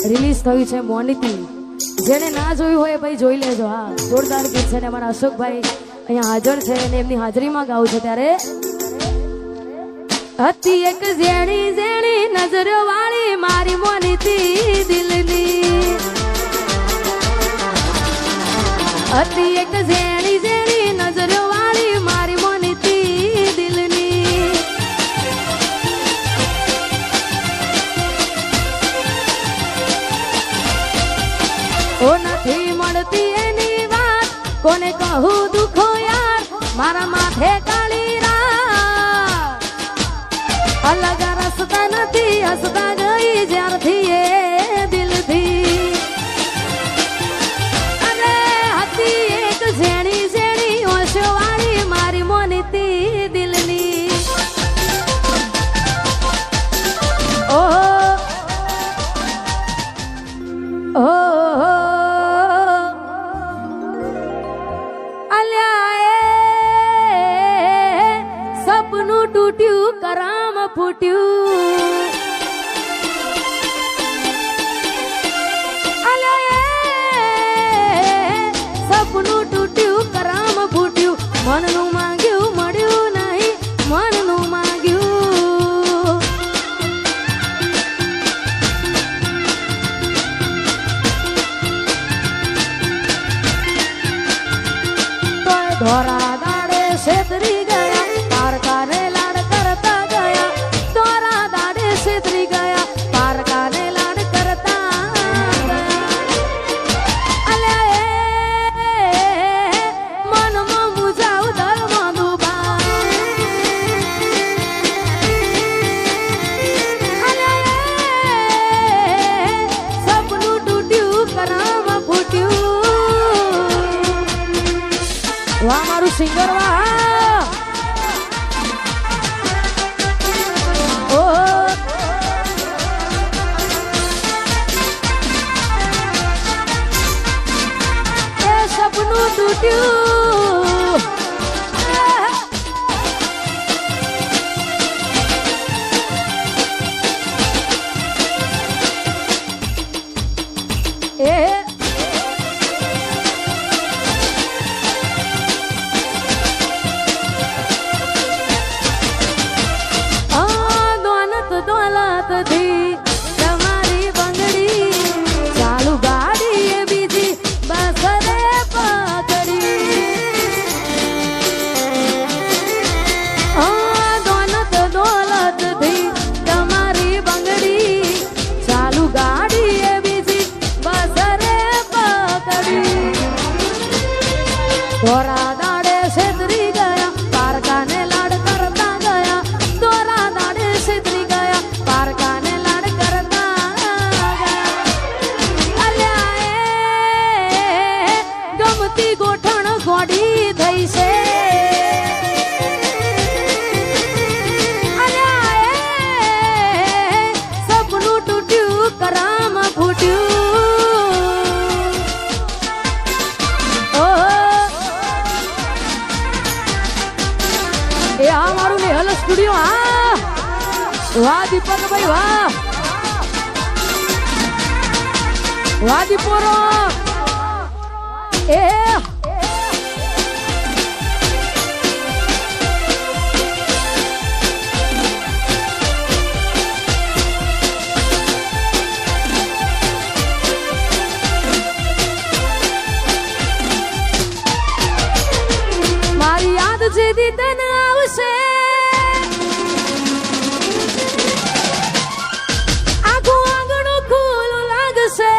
Release થયું છે મોનિતી. જેને ના જોયું હોય ભાઈ જોઈ લેજો. હા, જોરદાર ગીત છે ને અમારા અશોકભાઈ અહીંયા હાજર છે અને એમની હાજરીમાં ગાવું છે. ત્યારે હતી એક ઝેણી ઝેણી નજર વાળી મારી મોનિતી દિલની. હતી એક ઝેણી ઝેણી નજર વાળી મારી મોનિતી દિલની. ઓ નથી મળતી એની વાત કોને કહું દુખો યાર મારા માથે કાળી રાત. અલગ રસ્તા નથી હસતા ગઈ જ્યારથી એ દિલથી. અરે હતી એક ઝેણી ઝેણી ઓશો વાળી મારી મોનિતી દિલની. ઓહો ઓહો સપનું તૂટ્યું કરામ ફૂટ્યું. સપનું તૂટ્યું કરામ ફૂટ્યું. મનનું માંગ્યું મળ્યું નહીં મનનું માંગ્યું. તોય ધોરા દાડે છેતરી ગયા પારકાને લાડ કરતા ગયા. ધોરા દાડે છેતરી ગયા પારકાને લાડ કરતા ગયા. અલ્યા મનમાં મુજાવ ધર્મ દુબા. અલ્યા સપનું તૂટ્યું કરામ ફૂટ્યું. વાહ મારું સિંગર વાહ. સપનું તૂટ્યું એ દોલત દોલત થી તમારી બંગડી ચાલુ ગાડી એ બીજી બસ રે પકડી. દોલત દોલત થી તમારી બંગડી ચાલુ ગાડી એ બીજી બસ રે પકડી. ધોરા દાડે છેતરી ગયા પારકાને લાડ કરતા ગયા. ધોરા દાડે છેતરી ગયા પારકાને લાડ કરતા ગયા. અલ્યા ગમતી ગોઠણ ગોડી થઈ છે. અલ્યા સપનું તૂટ્યું કરામ ફૂટ્યું. એ આ મારું નેહલ સ્ટુડિયો. હા વાહ દીપકભાઈ વાહ. વાહ દીપોરો એ મારી યાદ જેદી તને આવશે આખું આંગણું ખુલ્લું લાગશે.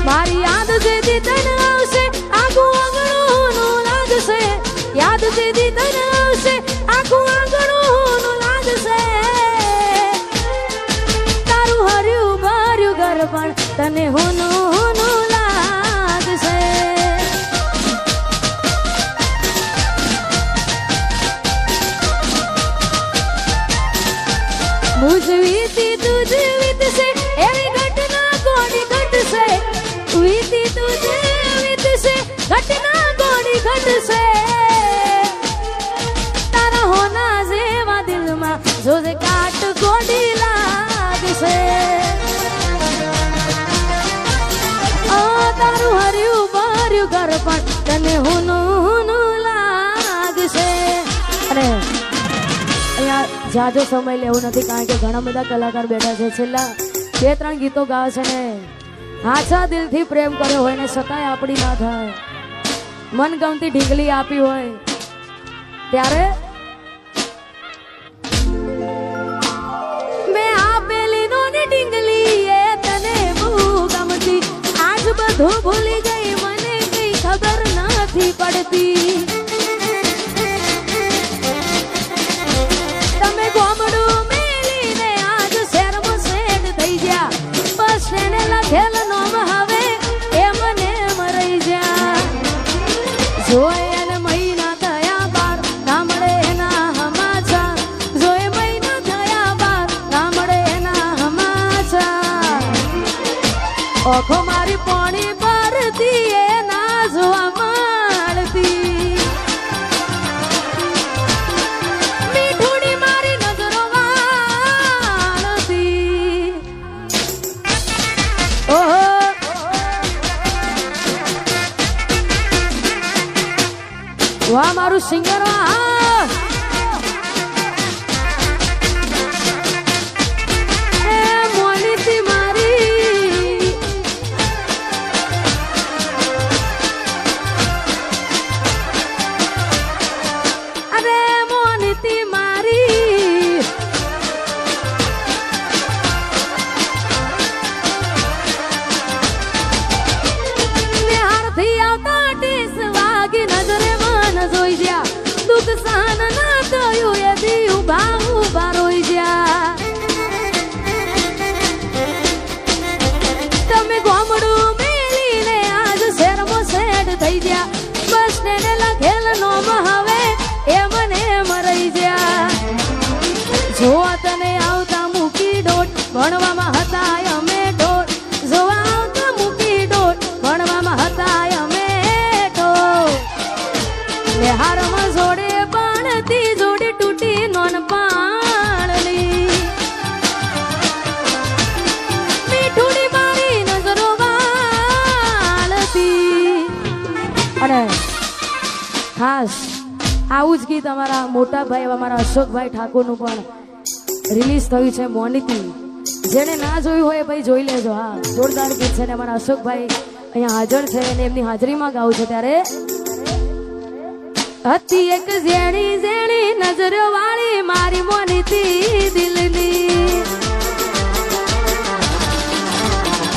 મારી યાદ જેદી તને આવશે આખું આંગણું લાગશે. યાદ જેદી તને આવશે આખું આંગણું લાગશે. તારું હર્યું ભર્યું ઘર પણ તને હોનું હોનું લાગશે. મુજ વીતી તુજ વીતશે એવી ઘટના કોની ઘટશે. વીતી તુજ વીતશે ઘટના કોની ઘટશે. તારા હોના જેવા દિલમાં જોજે કા વાટ ગોડી લાગશે તારું હર્યું ભર્યું ઘર પણ તને હું લાગશે અને અહીંયા જાજો સમય લેવું નથી કારણ કે ઘણા બધા કલાકાર બેઠા છે છેલ્લા 2-3 ગીતો ગાવે છે ને હાચા દિલથી પ્રેમ કર્યો હોય ને છતાંય આપણી ના થાય મનગમતી ઢીંગલી આપી હોય ત્યારે મેં આપેલી નો ને ઢીંગલી એ તને બહુ ગમતી આજ બધું ભૂલી ગઈ મને કઈ ખબર નથી પડતી તમે ગોમડું મેલીને આજ શહેરમાં સેટ થઈ ગયા બસ એને લખેલ નોમ હવે એ મને મરાઈ જા જોય એને મહિના થયા બાર ના મળે એના હમાચાર જોય મહિના થયા બાર ના મળે એના હમાચાર ઓખો મારી પોણી પરથી એ ના જોવા મળતી મીઠુડી મારી નજરો વાળતી ઓહો વાહ મારું સિંગર વાહ એ મોનીતી મારી અરે મોનીતી મારી નિહારથી આવતા ટીસ વાગી નજરે જોઈ જા દુઃખ સહન ના થયું એથી ઉભા રોઈ જા તમે ગોમડું મેલીને આજ શહેરમાં સેટ થઈ ગયા બસ તેને લખેલ નોમ હવે એ મને મરાઈ જા જોવા તને આવતા મૂકી ડોટ ભણવામાં હતા અમે ડોટ જોવા આવતા મૂકી ડોટ ભણવામાં હતા અમે હારમાં જોડે પાણતી જોડે તૂટી નોન પાણલી મીઠુડી મારી નજરો વાળતી અને ખાસ આવું જ ગીત અમારા મોટા ભાઈ અમારા અશોકભાઈ ઠાકોરનું પણ રિલીઝ થયું છે મોનીતી જેને ના જોયું હોય ભાઈ જોઈ લેજો હા જોરદાર ગીત છે ને અમારા અશોકભાઈ અહીંયા હાજર છે અને એમની હાજરીમાં ગાવું છે ત્યારે હતી એક ઝેણી ઝેણી નજરો વાળી મારી મોનીતી દિલની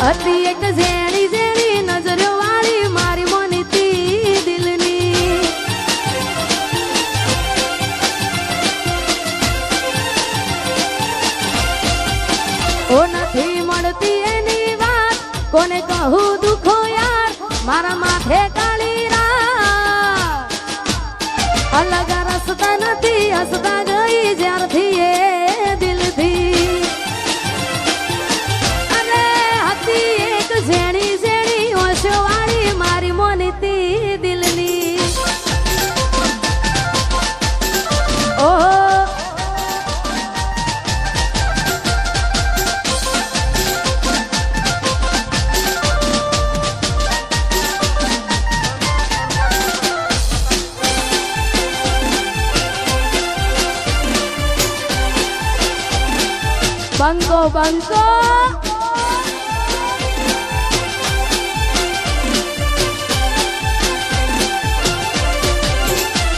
હતી એક ઝેણી ઝેણી નજરો વાળી મારી મોનીતી દિલની ઓ નથી મળતી એની વાત કોને કહું દુખો યાર મારા માથે કાળી અલગ રસ્તા નથી હસતા ગઈ જ્યારથી એ દિલથી અરે હતી એક ઝેણી ઝેણી ઓશો વાળી મારી મોનીતી દિલની ઓહો બંકો બંકો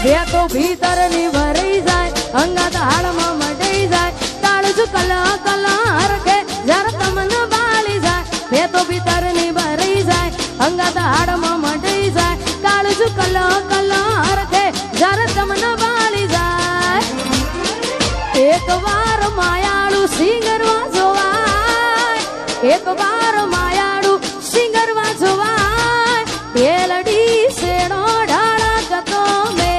બે તો ભીતર ની ભરાઈ જાય અંગાત હાડમાં મટાઈ જાય તાળું છું કલા કલા હરખે જર તમને બાળી જાય બે તો ભીતર ની ભરાઈ જાય અંગાત હાડમાં મટાઈ જાય તાળું છું કલા કલા હરખે જર તમને બાળી જાય એક વાર માયાળું સિંગરવા જોવાય એક વાર માયાળું સિંગરવા જોવાય પેલડી શેડો ઢાળા કતો મે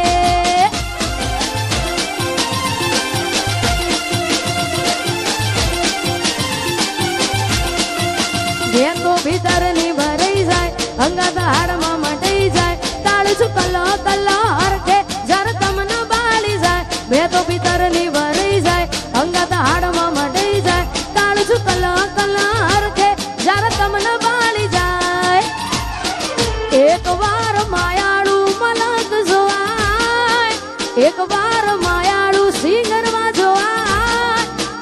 જે તો ભીતર ની ભરાઈ જાય અંગાત હાડમાં મટાઈ જાય તાળું છું કલો કલો હરખે જર તમને બાળી જાય બે તો ભીતર ની ભરાઈ જાય અંગાત હાડ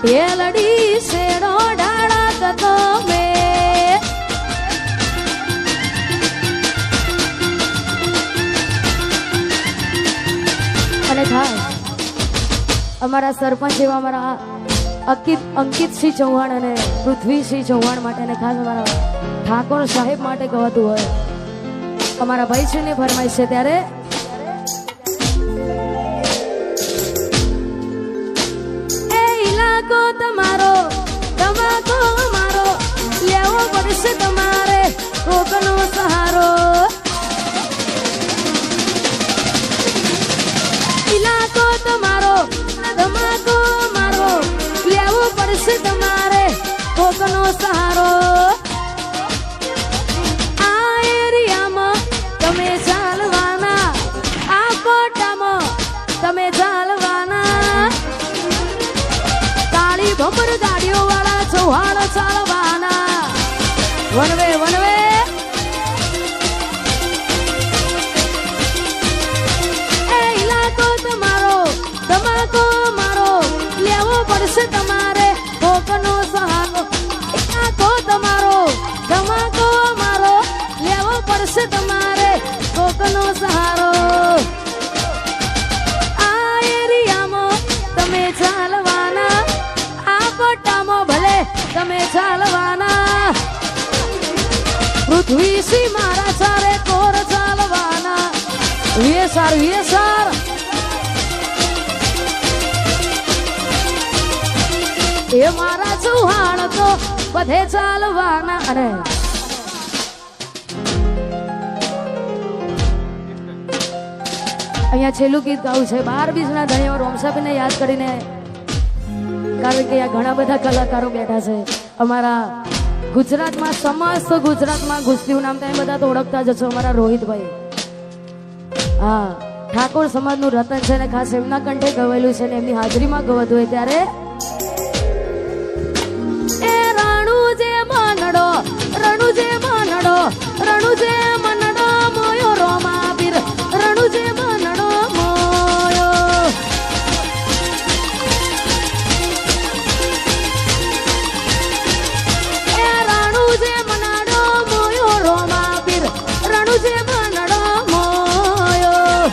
હેલડી શેડો ડાળા તતો મે અને ખાસ અમારા સરપંચ એવા અમારા અંકિતસિંહ ચૌહાણ અને પૃથ્વીસિંહ ચૌહાણ માટે અને ખાસ અમારા ઠાકોર સાહેબ માટે કહેવાતું હોય અમારા ભાઈ છે ને ફરમાઈશ છે ત્યારે એ ઇલાકો તમારો તમાકો અમારો લેવો પડશે તમારે કોકનો સહારો ઇલાકો તમારો તમાકો મારો લેવો પડશે તમારે કોકનો સહારો આ એરિયામાં તમે ચાલવાના આ કોટામાં તમે ચાલવાના કાળી ભમર ગાડીઓ વાળા ચૌહાણ ચાલવાના વનવે વનવે એ ઇલાકો તમારો તમાકો મારો લેવો પડશે તમારે કોકનો સહારો ઇલાકો તમારો તમાકો મારો લેવો પડશે તમારે કોકનો સહારો આ એરિયામાં તમે ચાલવાના આ પટ્ટામાં ભલે તમે ચાલવાના પૃથ્વીસિંહ મારા ચારે કોર ચાલવાના વેસાર વેસાર એ મારા ચૌહાણ તો બધે ચાલવાના અને અહીંયા છેલ્લું ગીત ગાવું છે 12 બીજના ધણીઓ રોમસાબેનને યાદ કરીને કારણ કે અહીંયા ઘણા બધા કલાકારો બેઠા છે અમારા ગુજરાતમાં સમસ્ત ગુજરાતમાં ગુસ્તીનું નામ તમે બધા તો ઓળખતા જ છો અમારા રોહિતભાઈ હા ઠાકોર સમાજનું રતન છે ને ખાસ એમના કંઠે ગવેલું છે ને એમની હાજરીમાં ગવતું હોય ત્યારે રણુજે મનડો મોયો રોમાપીર રણુજે મનડો મોયો એ રણુજે મનડો મોયો રોમાપીર રણુજે મનડો મોયો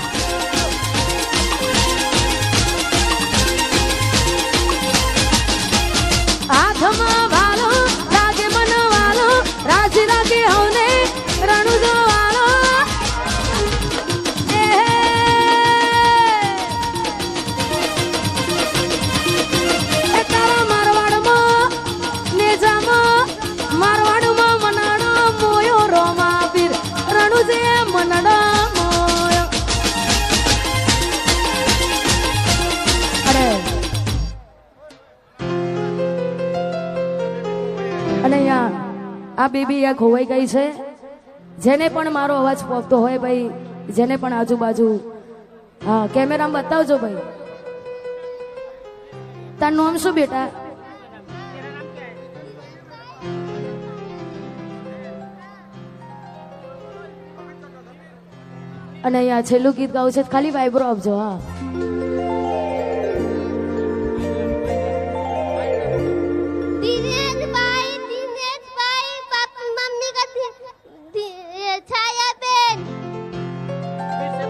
હાથમાં વાલો લાગે મન વાલો રાજી રાગે હવને રણુજો વાલો એ તારા મારવાડમાં નેજામાં મારવાડમાં મનાડો મોયો રોમાપીર રણુજે મનડો મોયો અને અહીંયા આ બેબી આ ખોવાઈ ગઈ છે જેને પણ મારો અવાજ પહોંચતો હોય ભાઈ જેને પણ આજુબાજુ હા કેમેરામાં બતાવજો ભાઈ તારું નામ શું બેટા અને અહીંયા છેલ્લું ગીત ગાવું છે ખાલી વાઇબ્રો આપજો હા